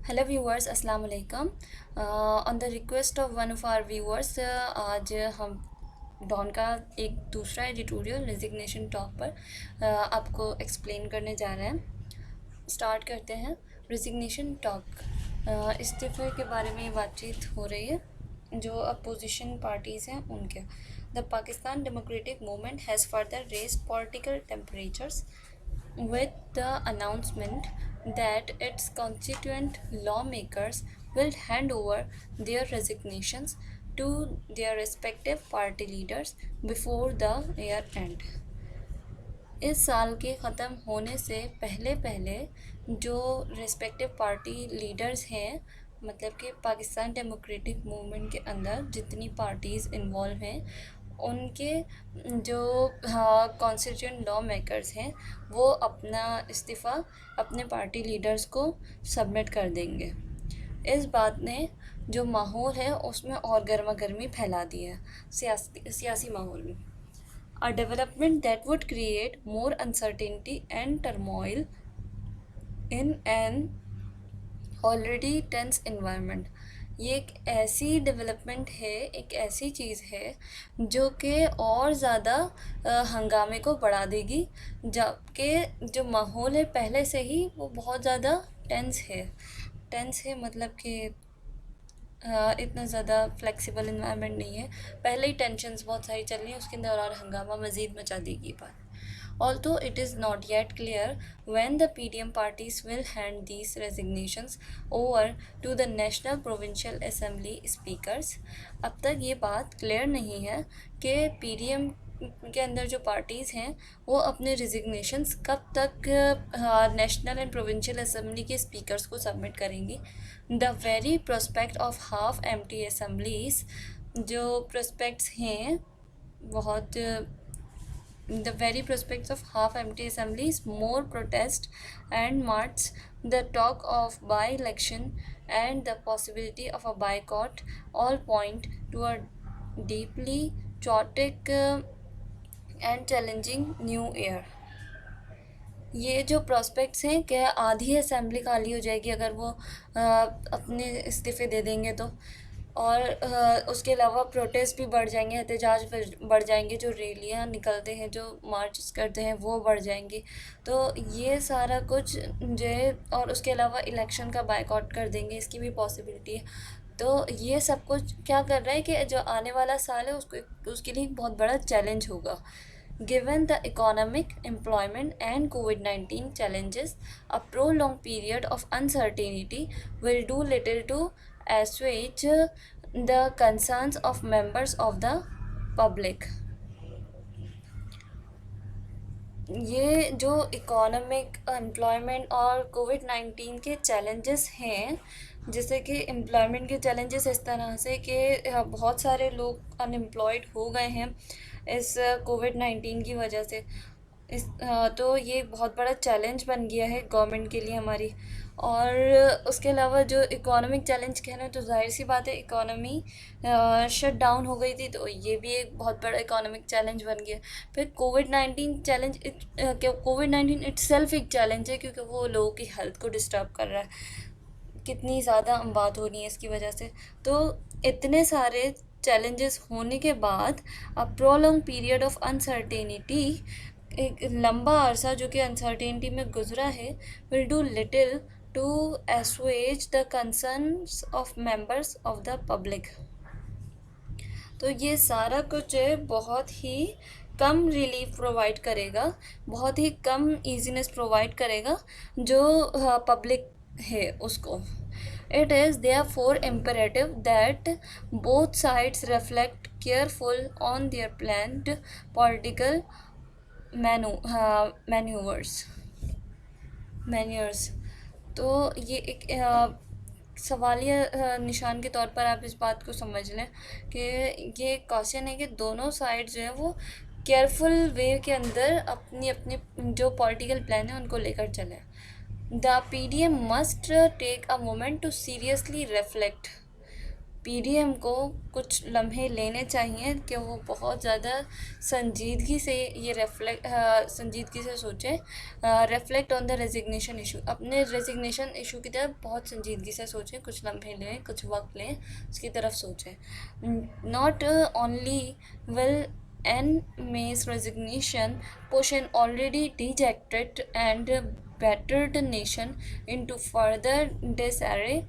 Hello viewers, अस्सलाम वालेकुम। On the request of one of our viewers, आज हम डॉन का एक दूसरा एडिटोरियल रेजिग्नेशन टॉक पर आपको एक्सप्लेन करने जा रहे हैं। स्टार्ट करते हैं। रेजिग्नेशन टॉक, इस्तीफ़े के बारे में बातचीत हो रही है जो अपोजिशन पार्टीज़ हैं उनके। The Pakistan democratic movement has further raised political temperatures with the announcement that its constituent lawmakers will hand over their resignations to their respective party leaders before the year end. इस साल के ख़त्म होने से पहले पहले जो रिस्पेक्टिव पार्टी लीडर्स हैं, मतलब कि पाकिस्तान डेमोक्रेटिक मूवमेंट के अंदर जितनी पार्टीज़ इन्वॉल्व हैं उनके जो कॉन्स्टिट्यूएंट लॉ मेकर्स हैं वो अपना इस्तीफ़ा अपने पार्टी लीडर्स को सबमिट कर देंगे। इस बात ने जो माहौल है उसमें और गर्मा गर्मी फैला दी है सियासी माहौल में। A development that would create more uncertainty and turmoil in an already tense environment. ये एक ऐसी डेवलपमेंट है, एक ऐसी चीज़ है जो कि और ज़्यादा हंगामे को बढ़ा देगी, जबकि जो माहौल है पहले से ही वो बहुत ज़्यादा टेंस है मतलब कि इतना ज़्यादा फ्लेक्सिबल इन्वायरमेंट नहीं है। पहले ही टेंशन्स बहुत सारी चल रही हैं, उसके अंदर और हंगामा मज़ीद मचा देगी बात। Although it is not yet clear when the PDM parties will hand these resignations over to the National Provincial Assembly speakers, अब तक ये बात क्लियर नहीं है कि PDM के अंदर जो पार्टीज़ हैं वो अपने रिजिग्नेशंस कब तक नेशनल एंड प्रोविंशियल असेंबली के स्पीकर्स को सबमिट करेंगी। The very prospect of half empty assemblies, जो प्रोस्पेक्ट्स हैं बहुत the very prospects of half-empty assemblies, more protest and march, the talk of by-election and the possibility of a boycott all point to a deeply chaotic and challenging new era. ये जो prospects हैं कि आधी assembly खाली हो जाएगी अगर वो अपने इस्तीफ़े दे देंगे तो, और उसके अलावा प्रोटेस्ट भी बढ़ जाएंगे, एहतजाज बढ़ जाएंगे, जो रैलियाँ निकलते हैं, जो मार्च करते हैं वो बढ़ जाएंगी। तो ये सारा कुछ जो है, और उसके अलावा इलेक्शन का बायकॉट कर देंगे, इसकी भी पॉसिबिलिटी है। तो ये सब कुछ क्या कर रहा है कि जो आने वाला साल है उसके लिए बहुत बड़ा चैलेंज होगा। Given the economic, employment and COVID-19 challenges, a prolonged period of uncertainty will do little to assuage the concerns of members of the public. ये जो इकोनॉमिक, एम्प्लॉयमेंट और कोविड-19 के चैलेंजेस हैं, जैसे कि एम्प्लॉयमेंट के चैलेंजेस इस तरह से कि बहुत सारे लोग अनएम्प्लॉयड हो गए हैं इस कोविड-19 की वजह से। तो ये बहुत बड़ा चैलेंज बन गया है गवर्नमेंट के लिए हमारी। और उसके अलावा जो इकोनॉमिक चैलेंज कहना है तो जाहिर सी बात है, इकोनॉमी शट डाउन हो गई थी तो ये भी एक बहुत बड़ा इकोनॉमिक चैलेंज बन गया। फिर कोविड-19 चैलेंज, कोविड-19 इटसेल्फ एक चैलेंज है क्योंकि वो लोगों की हेल्थ को डिस्टर्ब कर रहा है। कितनी ज़्यादा बात हो रही है इसकी वजह से। तो इतने सारे चैलेंजेस होने के बाद a prolong period of uncertainty, एक लंबा अरसा जो कि अनसर्टेनिटी में गुजरा है, will do little to assuage the concerns of members of the public. तो ये सारा कुछ है बहुत ही कम रिलीफ प्रोवाइड करेगा, बहुत ही कम ईजीनेस प्रोवाइड करेगा जो पब्लिक है उसको। It is therefore imperative that both sides reflect careful on their planned political maneuvers. तो ये एक सवालिया निशान के तौर पर आप इस बात को समझ लें कि ये क्वेश्चन है कि दोनों साइड जो है वो केयरफुल वे के अंदर अपनी अपनी जो पॉलिटिकल प्लान है उनको लेकर चलें। The PDM must take a moment to seriously reflect PDM को कुछ लम्हे लेने चाहिए कि वो बहुत ज़्यादा संजीदगी से ये संजीदगी से सोचें, reflect on the resignation issue, अपने रेजिग्नेशन इशू की तरफ बहुत संजीदगी से सोचें, कुछ लम्हे लें, कुछ वक्त लें, उसकी तरफ सोचें. Not only will an May's resignation push an already dejected and battered nation into further disarray.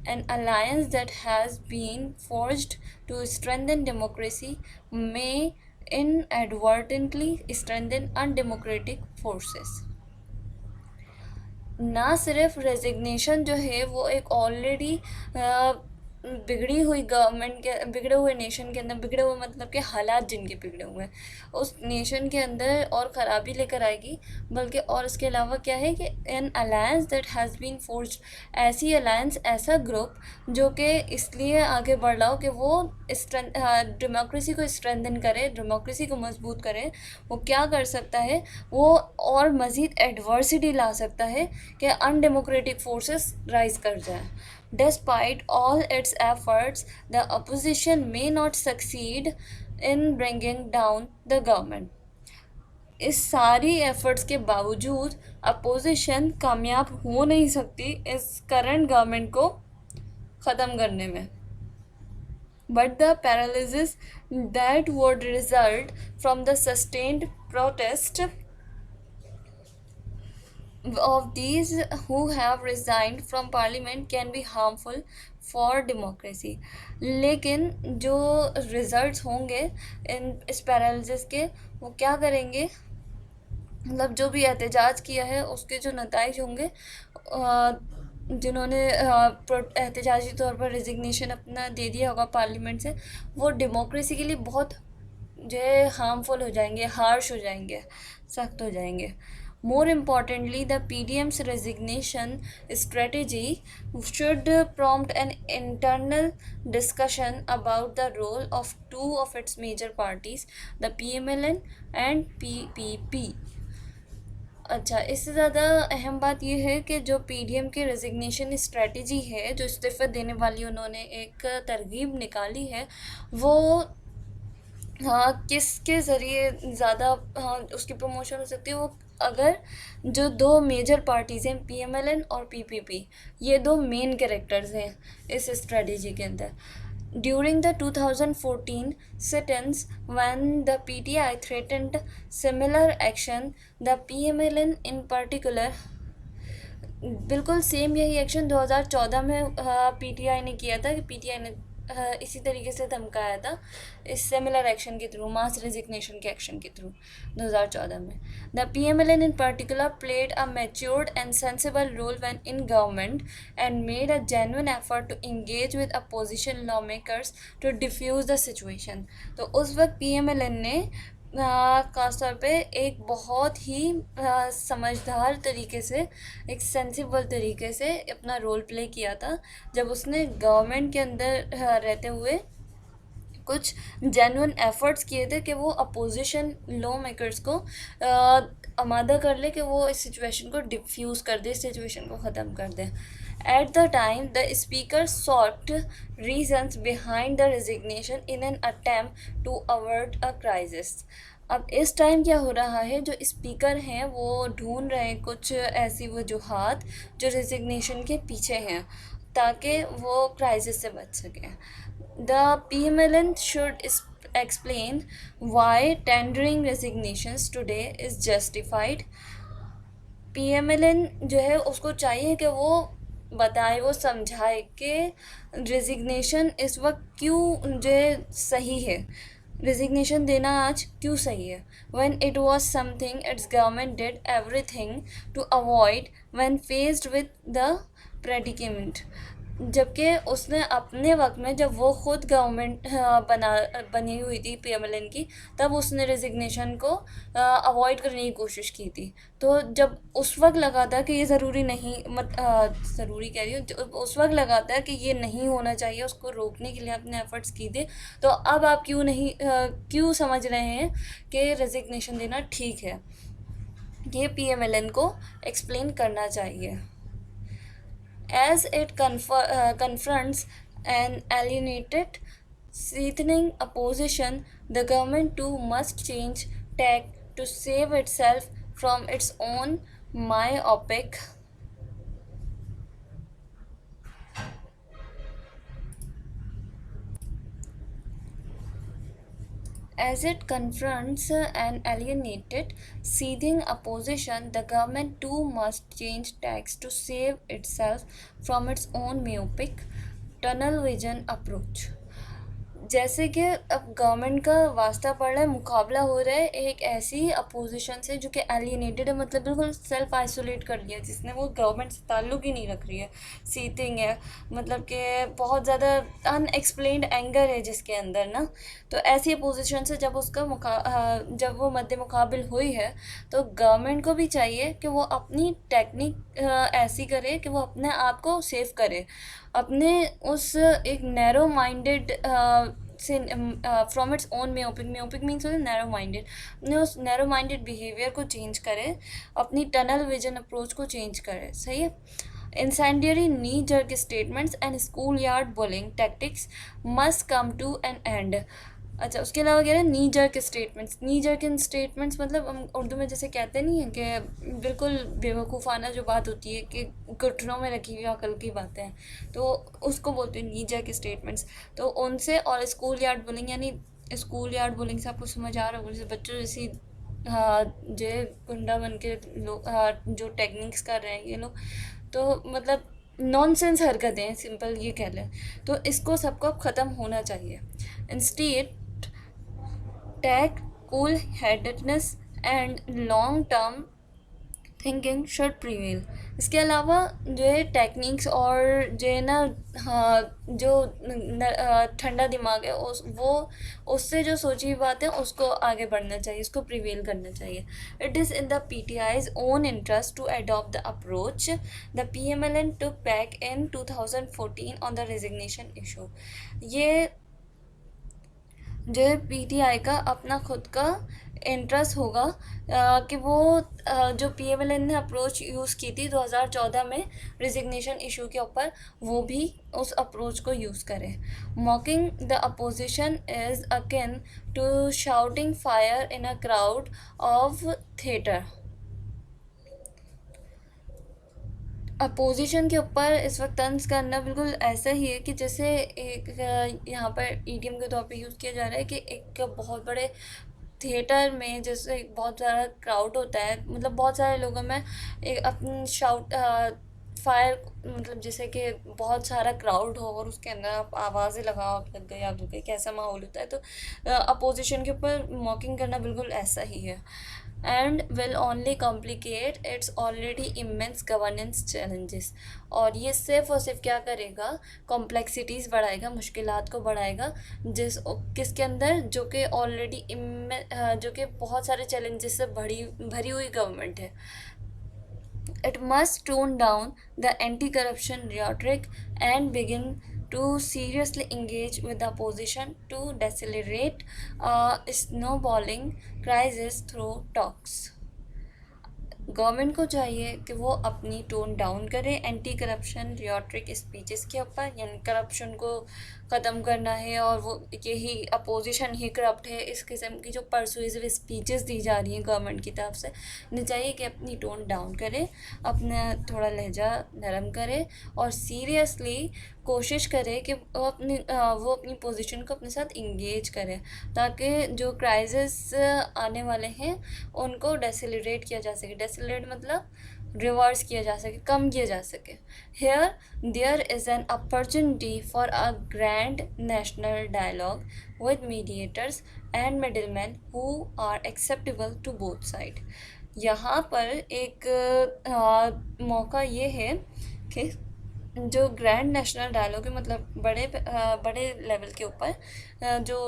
An alliance that has been forged to strengthen democracy may inadvertently strengthen undemocratic forces. ना सिर्फ रेजिग्नेशन जो है वो एक already बिगड़ी हुई government के, बिगड़े हुए नेशन के अंदर, बिगड़े हुए मतलब कि हालात जिनके बिगड़े हुए हैं उस नेशन के अंदर और ख़राबी लेकर आएगी, बल्कि और इसके अलावा क्या है कि an alliance that has been forged, ऐसी अलायंस, ऐसा ग्रुप जो कि इसलिए आगे बढ़ रहा हो कि वो डेमोक्रेसी को स्ट्रेंथन करे, डेमोक्रेसी को मजबूत करे. वो क्या कर सकता है, वो और मज़ीद एडवर्सिटी ला सकता है कि अनडेमोक्रेटिक फोर्सेस राइज कर जाए. Despite all its efforts, the opposition may not succeed in bringing down the government. इस सारी एफर्ट्स के बावजूद अपोजिशन कामयाब हो नहीं सकती इस करंट गवर्नमेंट को ख़त्म करने में. But the paralysis that would result from the sustained protest of these who have resigned from parliament can be harmful for democracy. लेकिन जो रिजल्ट्स होंगे इस पैरालिसिस के, वो क्या करेंगे, मतलब जो भी एहतजाज किया है उसके जो नताइज होंगे, जिन्होंने एहतजाजी तौर पर रेजिग्नेशन अपना दे दिया होगा पार्लियामेंट से, वो डेमोक्रेसी के लिए बहुत जो है हार्मफुल हो जाएंगे, हार्श हो जाएंगे, सख्त हो जाएंगे. More importantly, the PDM's resignation strategy should prompt an internal discussion about the role of two of its major parties, the PMLN and PPP. अच्छा, इससे ज़्यादा अहम बात यह है कि जो पीडीएम के रेजिग्नेशन स्ट्रेटजी है, जो इस्तीफ़ा देने वाली उन्होंने एक तरगीब निकाली है, वो किसके ज़रिए ज़्यादा उसकी प्रमोशन हो सकती है. वो अगर जो दो मेजर पार्टीज़ हैं, पीएमएलएन और पीपीपी, ये दो मेन कैरेक्टर्स हैं इस स्ट्रेटजी के अंदर. During the 2014 sit-ins, when the PTI threatened similar action, the PMLN in particular, बिल्कुल सेम यही एक्शन 2014 में पीटीआई ने किया था, कि पीटीआई ने इसी तरीके से धमकाया था इस सिमिलर एक्शन के थ्रू, मास रेजिग्नेशन के एक्शन के थ्रू 2014 में. The PMLN in particular played a matured and sensible role when in government and made a genuine effort to engage with opposition law makers to defuse the situation. तो उस वक्त पीएमएलएन ने ख़ास तौर पे एक बहुत ही समझदार तरीके से, एक सेंसिबल तरीके से अपना रोल प्ले किया था, जब उसने गवर्नमेंट के अंदर रहते हुए कुछ जेन्युइन एफर्ट्स किए थे कि वो अपोजिशन लॉ मेकर्स को आमादा कर ले कि वो इस सिचुएशन को डिफ्यूज़ कर दे, इस सिचुएशन को ख़त्म कर दे. At the time, the speaker sought reasons behind the resignation in an attempt to avert a crisis. अब इस टाइम क्या हो रहा है, जो स्पीकर हैं वो ढूंढ रहे हैं कुछ ऐसी वजूहात जो रेजिग्नेशन के पीछे हैं, ताकि वो क्राइसिस से बच सकें. The PMLN should explain why tendering resignations today is justified. PMLN जो है उसको चाहिए कि वो बताए, वो समझाए कि रेजिग्नेशन इस वक्त क्यों जो है सही है, रेजिग्नेशन देना आज क्यों सही है. when it was something its government did everything to avoid when faced with the predicament. जबकि उसने अपने वक्त में, जब वो ख़ुद गवर्नमेंट बनी हुई थी पीएमएलएन की, तब उसने रेजिग्नेशन को अवॉइड करने की कोशिश की थी. तो जब उस वक्त लगा था कि ये ज़रूरी नहीं, ज़रूरी कह रही हूँ, उस वक्त लगा था कि ये नहीं होना चाहिए, उसको रोकने के लिए अपने एफ़र्ट्स की थे. तो अब आप क्यों समझ रहे हैं कि रेजिग्नेशन देना ठीक है. ये पीएमएलएन को एक्सप्लेन करना चाहिए. As it confronts and alienated, seething opposition, the government too must change tack to save itself from its own myopic as it confronts an alienated, seething opposition. The government too must change tacks to save itself from its own myopic, tunnel vision approach. जैसे कि अब government का वास्ता पड़ रहा है, मुकाबला हो रहा है एक ऐसी अपोजिशन से जो कि एलिएनेटेड है, मतलब बिल्कुल सेल्फ आइसोलेट कर लिया, जिसने वो गवर्नमेंट से ताल्लुक़ ही नहीं रख रही है, सीथिंग है, मतलब कि बहुत ज़्यादा अनएक्सप्लेन्ड एंगर है जिसके अंदर ना। तो ऐसी अपोजिशन से जब जब वो मद्दे मुकाबिल हुई है, तो गवर्नमेंट को भी चाहिए कि वो अपनी टेक्निक ऐसी करे कि वो अपने आप को सेव करे, अपने उस एक नैरो माइंडेड से from its own myopic means narrow minded, अपने उस नैरो माइंडेड बिहेवियर को चेंज करे, अपनी टनल विजन अप्रोच को चेंज करे। सही है। Incendiary knee jerk statements and school yard bullying tactics must come to an end. अच्छा, उसके अलावा कह रहे हैं knee jerk statements. Knee jerk statements मतलब हम उर्दू में जैसे कहते नहीं हैं कि बिल्कुल बेवकूफ़ाना जो बात होती है कि घुटनों में रखी हुई अकल की बातें हैं, तो उसको बोलते हैं नी जर्क स्टेटमेंट्स। तो उनसे, और स्कूल यार्ड बुलिंग, यानी स्कूल यार्ड बुलिंग से आपको समझ आ रहा होगा, जैसे बच्चों जैसी जो गुंडा बन के लोग जो टेक्निक्स कर रहे हैं ये लोग, तो मतलब नॉनसेंस हरकतें, सिंपल ये कह लें। तो इसको सबको अब ख़त्म होना चाहिए। Instead take cool headedness and long term thinking should prevail. इसके अलावा जो है टेक्निक्स और जो है ना, जो ठंडा दिमाग है वो उससे जो सोची हुई बात है उसको आगे बढ़ना चाहिए, उसको प्रीवेल करना चाहिए। It is in the PTI's own interest to adopt the approach the PMLN took back in 2014 on the resignation issue. ये जो है PTI का अपना खुद का इंटरेस्ट होगा कि वो जो PMLN ने अप्रोच यूज़ की थी 2014 में रिजिग्नेशन इशू के ऊपर, वो भी उस अप्रोच को यूज़ करें। Mocking the opposition is akin to shouting fire in a crowd of theatre. Opposition के ऊपर इस वक्त तंज करना बिल्कुल ऐसा ही है कि जैसे एक यहाँ पर ईडीएम के तौर पे यूज़ किया जा रहा है कि एक बहुत बड़े थिएटर में जैसे बहुत सारा क्राउड होता है, मतलब बहुत सारे लोगों में एक अपनी शाउट फायर, मतलब जैसे कि बहुत सारा क्राउड हो और उसके अंदर आप आवाज़ें लगाओ, आप लग गए, आप लग गए, कैसा माहौल होता है। तो अपोजिशन के ऊपर मॉकिंग करना बिल्कुल ऐसा ही है। And will only complicate it's already immense governance challenges. और ये सिर्फ और सिर्फ क्या करेगा, कॉम्प्लेक्सिटीज़ बढ़ाएगा, मुश्किलात को बढ़ाएगा, किसके अंदर, जो कि ऑलरेडी जो कि बहुत सारे चैलेंजेस से भरी हुई गवर्नमेंट है। It must tone down the anti-corruption rhetoric and begin to seriously engage with the opposition to decelerate a snowballing crisis through talks. Government को चाहिए कि वो अपनी टोन डाउन करे एंटी करप्शन रियोट्रिक स्पीचेस के ऊपर, यानी करप्शन को ख़त्म करना है और वो यही अपोजिशन ही करप्ट है, इस किस्म की जो परसुएसिव स्पीचेस दी जा रही हैं गवर्नमेंट की तरफ से, उन्हें चाहिए कि अपनी टोन डाउन करे, अपना थोड़ा लहजा नरम करे और सीरियसली कोशिश करे कि वो अपनी पोजीशन को अपने साथ इंगेज करें, ताकि जो क्राइसिस आने वाले हैं उनको डेसिलरेट किया जा सके। डेसिलरेट मतलब रिवर्स किया जा सके, कम किया जा सके। Here there is an opportunity for a grand national dialogue with mediators and middlemen who are acceptable to both side. यहाँ पर एक मौका ये है कि जो ग्रैंड नेशनल डायलॉग है, मतलब बड़े लेवल के ऊपर जो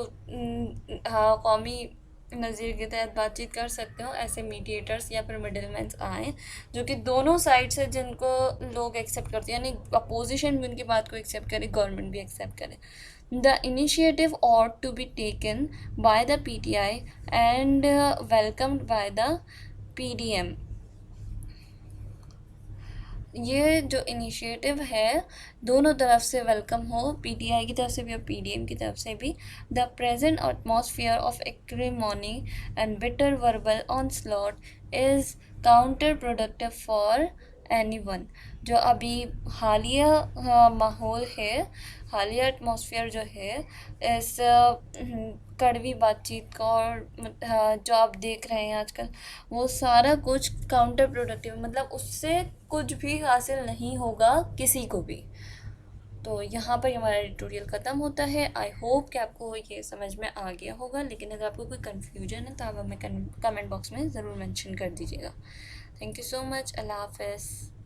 कौमी नज़ीर के तहत बातचीत कर सकते हो, ऐसे मीडिएटर्स या फिर मिडिलमैन्स आए जो कि दोनों साइड से जिनको लोग एक्सेप्ट करते हैं, यानी अपोजिशन भी उनकी बात को एक्सेप्ट करे, गवर्नमेंट भी एक्सेप्ट करे। The initiative ought to be taken by the PTI and welcomed by the PDM. ये जो इनिशिएटिव है दोनों तरफ से वेलकम हो, पीटीआई की तरफ से भी और पीडीएम की तरफ से भी। The present atmosphere of acrimony and bitter verbal onslaught is counter productive for anyone. जो अभी हालिया माहौल है, हालिया एटमॉस्फेयर जो है इस कड़वी बातचीत का और जो आप देख रहे हैं आजकल, वो सारा कुछ काउंटर प्रोडक्टिव, मतलब उससे कुछ भी हासिल नहीं होगा किसी को भी। तो यहाँ पर हमारा एडिटोरियल ख़त्म होता है। आई होप कि आपको ये समझ में आ गया होगा, लेकिन अगर आपको कोई कन्फ्यूजन है तो आप हमें कमेंट बॉक्स में ज़रूर मेंशन कर दीजिएगा। Thank you so much. अल्लाह हाफ़िज़।